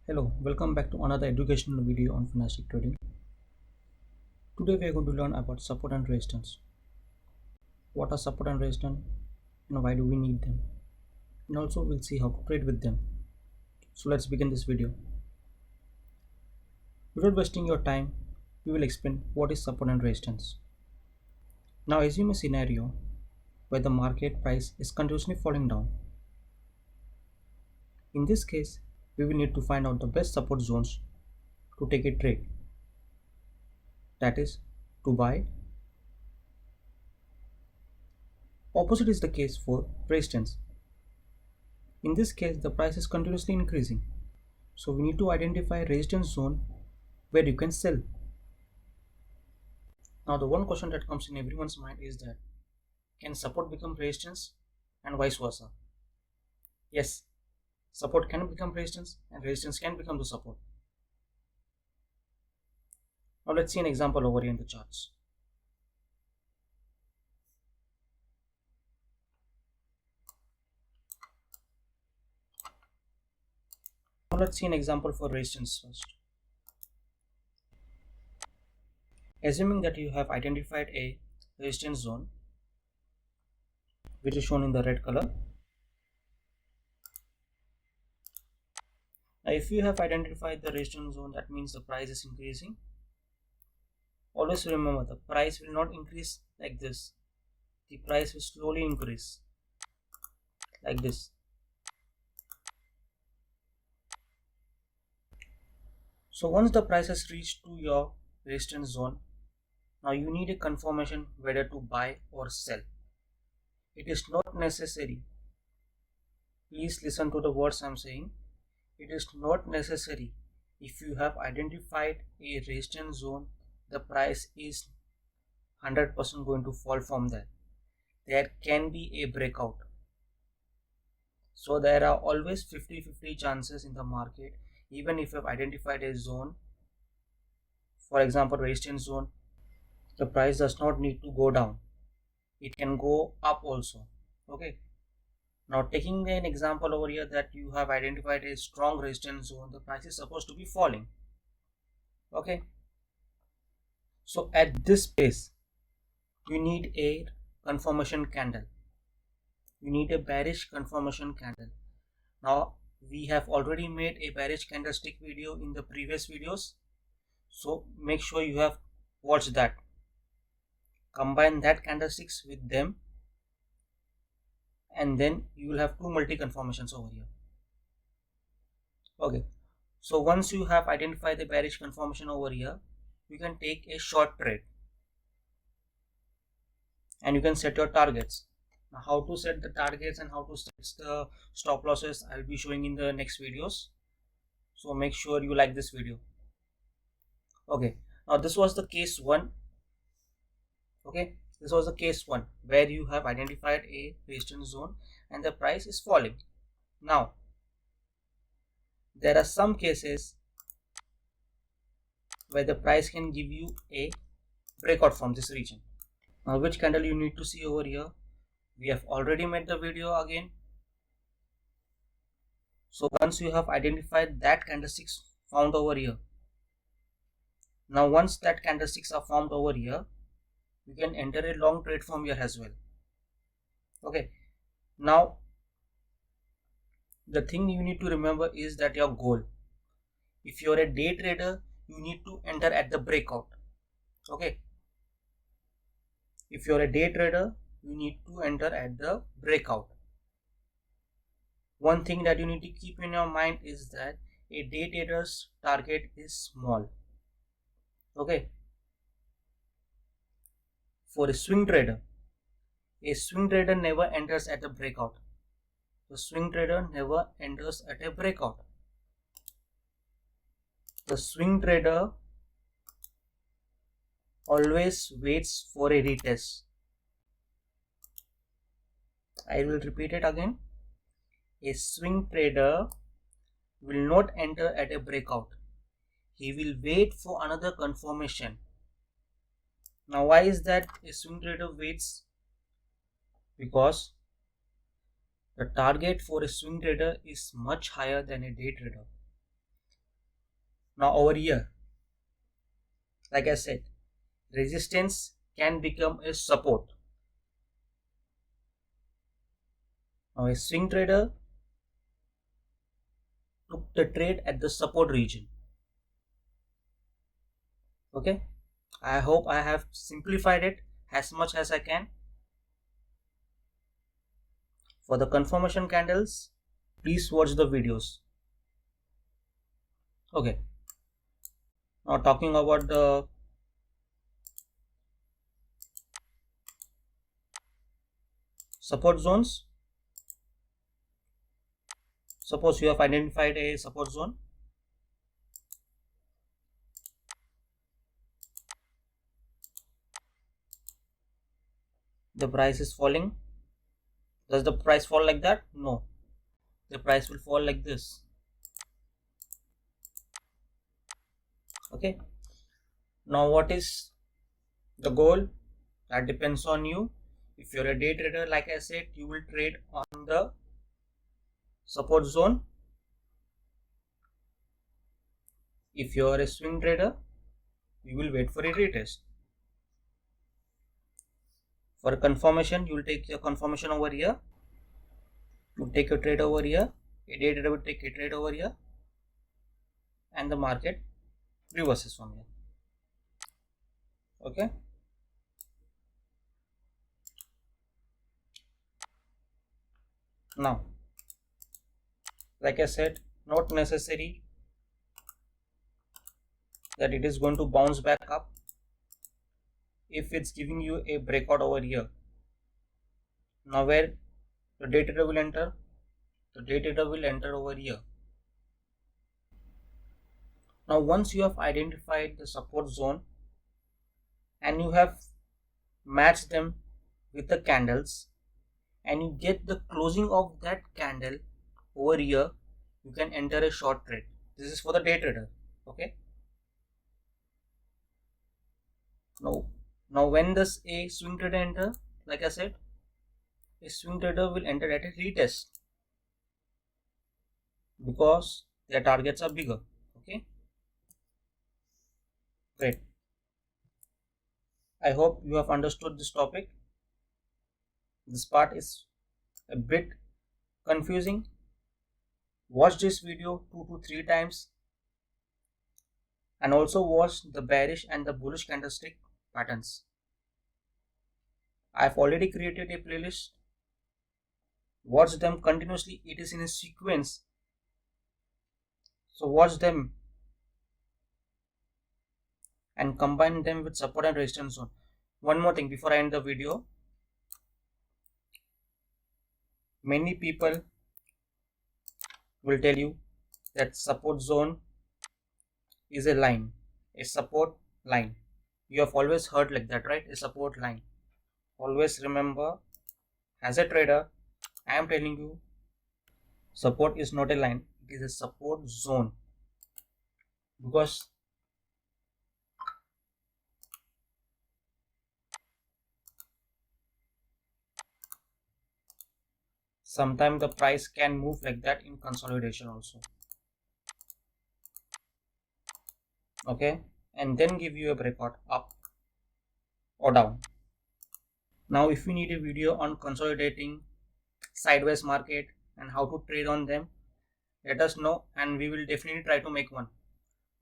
Hello, welcome back to another educational video on financial trading. Today we are going to learn about support and resistance. What are support and resistance and why do we need them? And also we'll see how to trade with them. So let's begin this video. Without wasting your time, we will explain what is support and resistance. Now assume a scenario where the market price is continuously falling down. In this case, we will need to find out the best support zones to take a trade. That is to buy. Opposite is the case for resistance. In this case, the price is continuously increasing. So we need to identify resistance zone where you can sell. Now the one question that comes in everyone's mind is that can support become resistance and vice versa? Yes, support can become resistance and resistance can become the support. Now let's see an example over here in the charts. Now let's see an example for resistance first. Assuming that you have identified a resistance zone which is shown in the red color. Now if you have identified the resistance zone, that means the price is increasing. Always remember, the price will not increase like this. The price will slowly increase like this. So once the price has reached to your resistance zone, now you need a confirmation whether to buy or sell. It is not necessary. Please listen to the words I am saying. It is not necessary. If you have identified a resistance zone, the price is 100% going to fall from there. There can be a breakout. So there are always 50-50 chances in the market. Even if you have identified a zone, for example resistance zone, the price does not need to go down. It can go up also. Okay. Now taking an example over here that you have identified a strong resistance zone, the price is supposed to be falling. Okay. So at this pace, you need a confirmation candle. You need a bearish confirmation candle. Now we have already made a bearish candlestick video in the previous videos. So make sure you have watched that. Combine that candlesticks with them and then you will have two multi confirmations over here. Okay, so once you have identified the bearish confirmation over here, you can take a short trade and you can set your targets. Now how to set the targets and how to set the stop losses I'll be showing in the next videos. So make sure you like this video. Okay, now this was the case 1. Okay, this was the case 1 where you have identified a resistance zone and the price is falling. Now there are some cases where the price can give you a breakout from this region. Now which candle you need to see over here? We have already made the video again. So once you have identified that candlesticks found over here, now once that candlesticks are formed over here, you can enter a long trade from here as well. Okay, now the thing you need to remember is that your goal, if you're a day trader, you need to enter at the breakout. Okay, if you're a day trader, you need to enter at the breakout. One thing that you need to keep in your mind is that a day trader's target is small. Okay, for a swing trader never enters at a breakout. The swing trader never enters at a breakout. The swing trader always waits for a retest. I will repeat it again. A swing trader will not enter at a breakout. He will wait for another confirmation. Now why is that a swing trader waits? Because the target for a swing trader is much higher than a day trader. Now over here, like I said, resistance can become a support. Now a swing trader took the trade at the support region. Okay, I hope I have simplified it as much as I can. For the confirmation candles, please watch the videos. Okay, now talking about the support zones. Suppose you have identified a support zone. The price is falling. Does the price fall like that? No. The price will fall like this. Okay. Now what is the goal? That depends on you. If you're a day trader, like I said, you will trade on the support zone. If you're a swing trader, you will wait for a retest. For confirmation, you will take your confirmation over here. You take a trade over here. A day trader will take a trade over here, and the market reverses from here. Okay. Now, like I said, not necessary that it is going to bounce back up. If it's giving you a breakout over here, now where the day trader will enter, the day trader will enter over here. Now once you have identified the support zone and you have matched them with the candles and you get the closing of that candle over here, you can enter a short trade. This is for the day trader. Okay. Now when does a swing trader enter? Like I said, a swing trader will enter at a retest because their targets are bigger. Okay. Great. I hope you have understood this topic. This part is a bit confusing. Watch this video 2 to 3 times and also watch the bearish and the bullish candlestick patterns. I've already created a playlist. Watch them continuously. It is in a sequence. So watch them and combine them with support and resistance zone. One more thing before I end the video. Many people will tell you that support zone is a line, a support line. You have always heard like that, right? A support line. Always remember, as a trader, I am telling you, support is not a line, it is a support zone. Because sometimes the price can move like that in consolidation also. Okay, and then give you a breakout up or down. Now if you need a video on consolidating sideways market and how to trade on them, let us know and we will definitely try to make one.